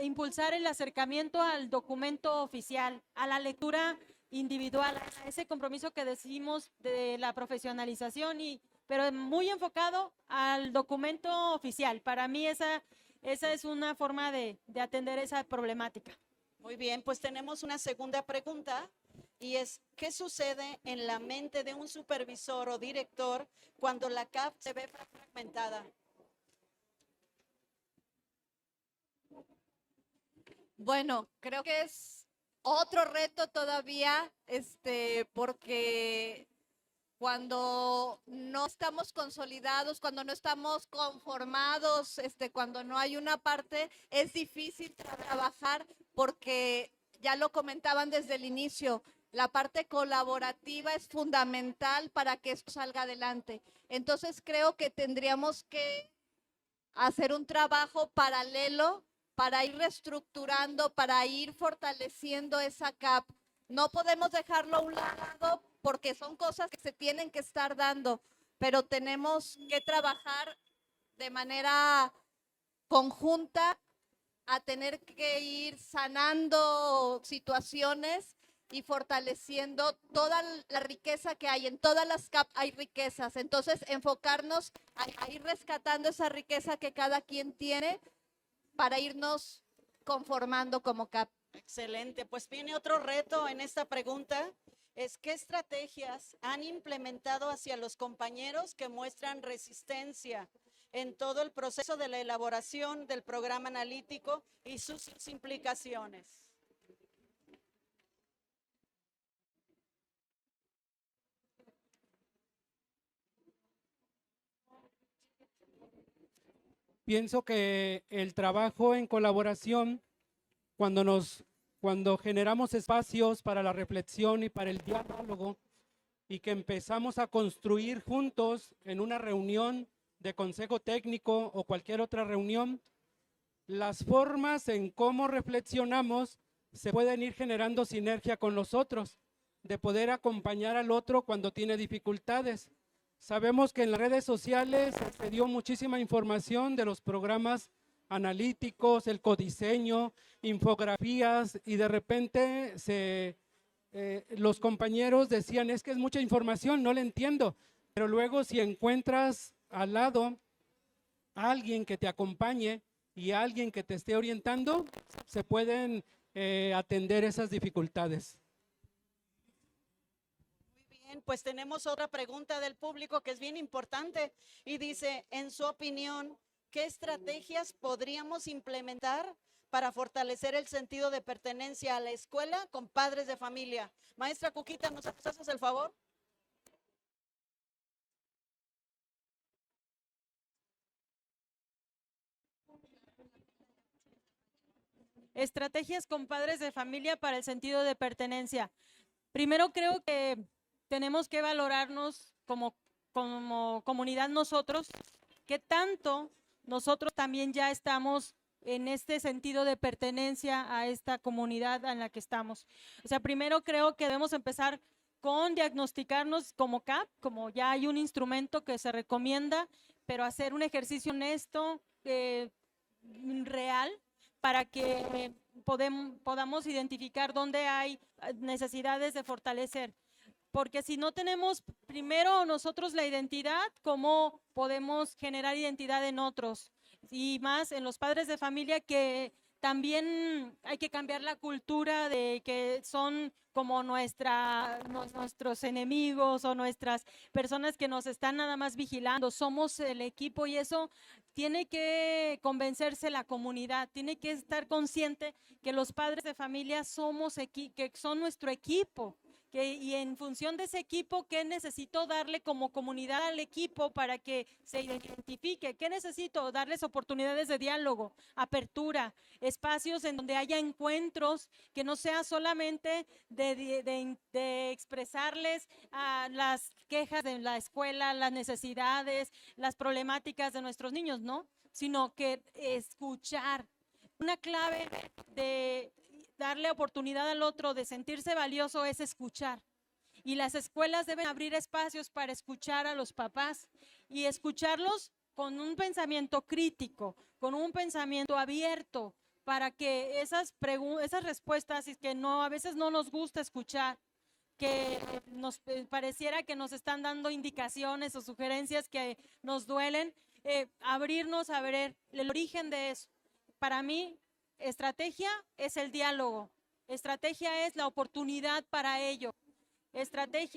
impulsar el acercamiento al documento oficial, a la lectura individual, a ese compromiso que decimos de la profesionalización pero muy enfocado al documento oficial. Para mí esa es una forma de atender esa problemática. Muy bien, pues tenemos una segunda pregunta y es, ¿qué sucede en la mente de un supervisor o director cuando la CAP se ve fragmentada? Bueno, creo que es otro reto todavía, porque cuando no estamos consolidados, cuando no estamos conformados, cuando no hay una parte, es difícil trabajar porque ya lo comentaban desde el inicio, la parte colaborativa es fundamental para que esto salga adelante. Entonces creo que tendríamos que hacer un trabajo paralelo para ir reestructurando, para ir fortaleciendo esa CAP. No podemos dejarlo a un lado porque son cosas que se tienen que estar dando, pero tenemos que trabajar de manera conjunta a tener que ir sanando situaciones y fortaleciendo toda la riqueza que hay. En todas las CAP hay riquezas, entonces enfocarnos a ir rescatando esa riqueza que cada quien tiene para irnos conformando como CAP. Excelente, pues viene otro reto en esta pregunta, es ¿qué estrategias han implementado hacia los compañeros que muestran resistencia en todo el proceso de la elaboración del programa analítico y sus implicaciones? Pienso que el trabajo en colaboración, cuando generamos espacios para la reflexión y para el diálogo y que empezamos a construir juntos en una reunión de consejo técnico o cualquier otra reunión, las formas en cómo reflexionamos se pueden ir generando sinergia con los otros, de poder acompañar al otro cuando tiene dificultades. Sabemos que en las redes sociales se dio muchísima información de los programas analíticos, el codiseño, infografías, y de repente los compañeros decían, es que es mucha información, no la entiendo. Pero luego si encuentras al lado a alguien que te acompañe y a alguien que te esté orientando, se pueden atender esas dificultades. Pues tenemos otra pregunta del público que es bien importante y dice, en su opinión, ¿qué estrategias podríamos implementar para fortalecer el sentido de pertenencia a la escuela con padres de familia? Maestra Cuquita, ¿nos haces el favor? Estrategias con padres de familia para el sentido de pertenencia. Primero creo que tenemos que valorarnos como comunidad nosotros, que tanto nosotros también ya estamos en este sentido de pertenencia a esta comunidad en la que estamos. O sea, primero creo que debemos empezar con diagnosticarnos como CAP, como ya hay un instrumento que se recomienda, pero hacer un ejercicio honesto, real, para que podamos identificar dónde hay necesidades de fortalecer. Porque si no tenemos primero nosotros la identidad, ¿cómo podemos generar identidad en otros? Y más en los padres de familia, que también hay que cambiar la cultura de que son como nuestros enemigos o nuestras personas que nos están nada más vigilando. Somos el equipo y eso tiene que convencerse la comunidad, tiene que estar consciente que los padres de familia que son nuestro equipo. Y en función de ese equipo, ¿qué necesito darle como comunidad al equipo para que se identifique? ¿Qué necesito? Darles oportunidades de diálogo, apertura, espacios en donde haya encuentros, que no sea solamente de expresarles las quejas de la escuela, las necesidades, las problemáticas de nuestros niños, ¿no? Sino que escuchar. Una clave de darle oportunidad al otro de sentirse valioso es escuchar. Y las escuelas deben abrir espacios para escuchar a los papás y escucharlos con un pensamiento crítico, con un pensamiento abierto, para que esas respuestas que a veces no nos gusta escuchar, que nos pareciera que nos están dando indicaciones o sugerencias que nos duelen, abrirnos a ver el origen de eso. Para mí, estrategia es el diálogo, estrategia es la oportunidad para ello,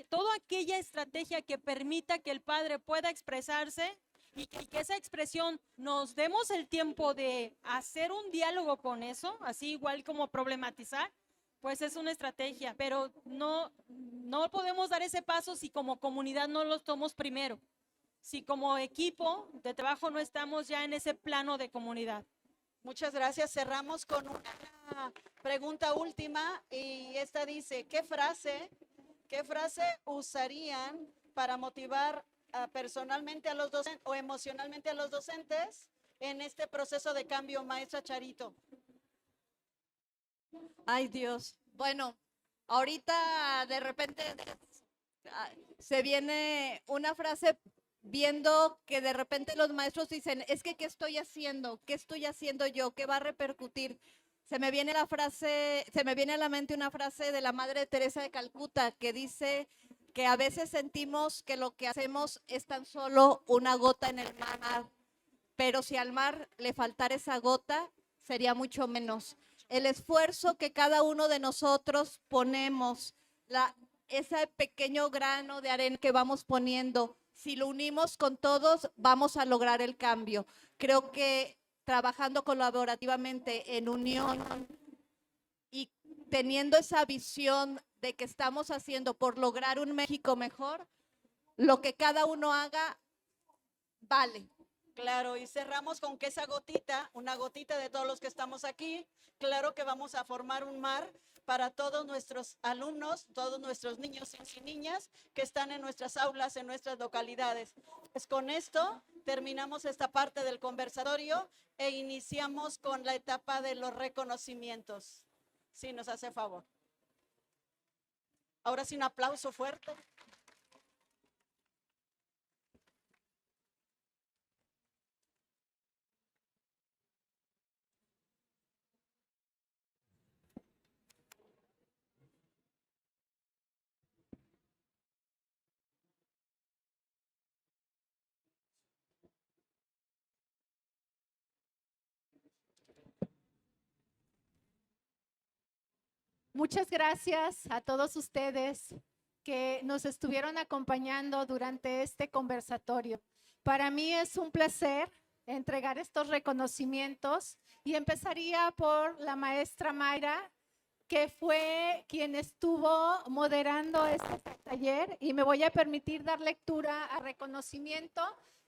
toda aquella estrategia que permita que el padre pueda expresarse y que esa expresión nos demos el tiempo de hacer un diálogo con eso, así igual como problematizar, pues es una estrategia, pero no podemos dar ese paso si como comunidad no lo tomamos primero, si como equipo de trabajo no estamos ya en ese plano de comunidad. Muchas gracias. Cerramos con una pregunta última y esta dice, ¿qué frase usarían para motivar personalmente a los docentes o emocionalmente a los docentes en este proceso de cambio, maestra Charito? Ay, Dios. Bueno, ahorita de repente se viene una frase viendo que de repente los maestros dicen, es que ¿qué estoy haciendo? ¿Qué estoy haciendo yo? ¿Qué va a repercutir? Se me viene a la mente una frase de la Madre Teresa de Calcuta que dice que a veces sentimos que lo que hacemos es tan solo una gota en el mar, pero si al mar le faltara esa gota, sería mucho menos. El esfuerzo que cada uno de nosotros ponemos, ese pequeño grano de arena que vamos poniendo, si lo unimos con todos, vamos a lograr el cambio. Creo que trabajando colaborativamente en unión y teniendo esa visión de que estamos haciendo por lograr un México mejor, lo que cada uno haga vale. Claro, y cerramos con que esa gotita, una gotita de todos los que estamos aquí, claro que vamos a formar un mar para todos nuestros alumnos, todos nuestros niños y niñas que están en nuestras aulas, en nuestras localidades. Pues con esto terminamos esta parte del conversatorio e iniciamos con la etapa de los reconocimientos. Si nos hace favor. Ahora sí, un aplauso fuerte. Muchas gracias a todos ustedes que nos estuvieron acompañando durante este conversatorio. Para mí es un placer entregar estos reconocimientos y empezaría por la maestra Mayra, que fue quien estuvo moderando este taller, y me voy a permitir dar lectura a reconocimiento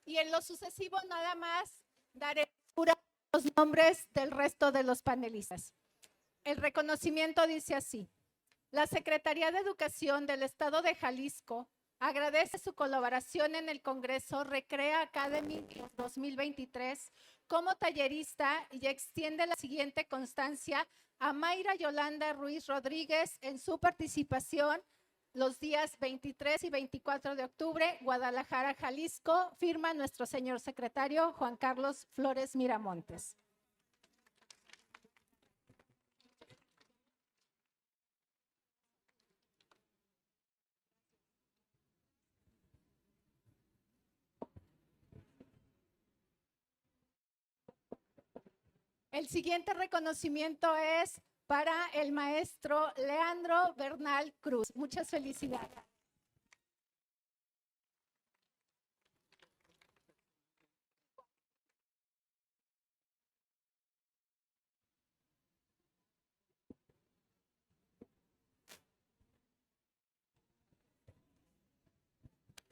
y en lo sucesivo nada más daré lectura a los nombres del resto de los panelistas. El reconocimiento dice así: la Secretaría de Educación del Estado de Jalisco agradece su colaboración en el Congreso Recrea Academy 2023 como tallerista y extiende la siguiente constancia a Mayra Yolanda Ruiz Rodríguez en su participación los días 23 y 24 de octubre, Guadalajara, Jalisco. Firma nuestro señor secretario Juan Carlos Flores Miramontes. El siguiente reconocimiento es para el maestro Leandro Bernal Cruz. Muchas felicidades.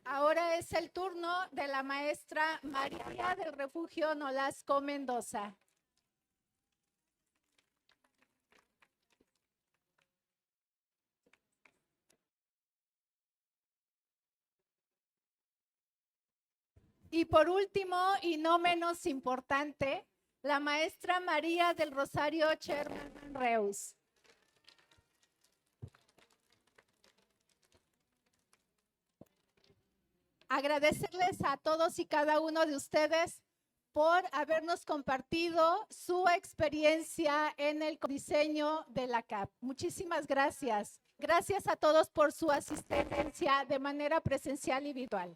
Ahora es el turno de la maestra María del Refugio Nolasco Mendoza. Y por último, y no menos importante, la maestra María del Rosario Sherman Reus. Agradecerles a todos y cada uno de ustedes por habernos compartido su experiencia en el diseño de la CAP. Muchísimas gracias. Gracias a todos por su asistencia de manera presencial y virtual.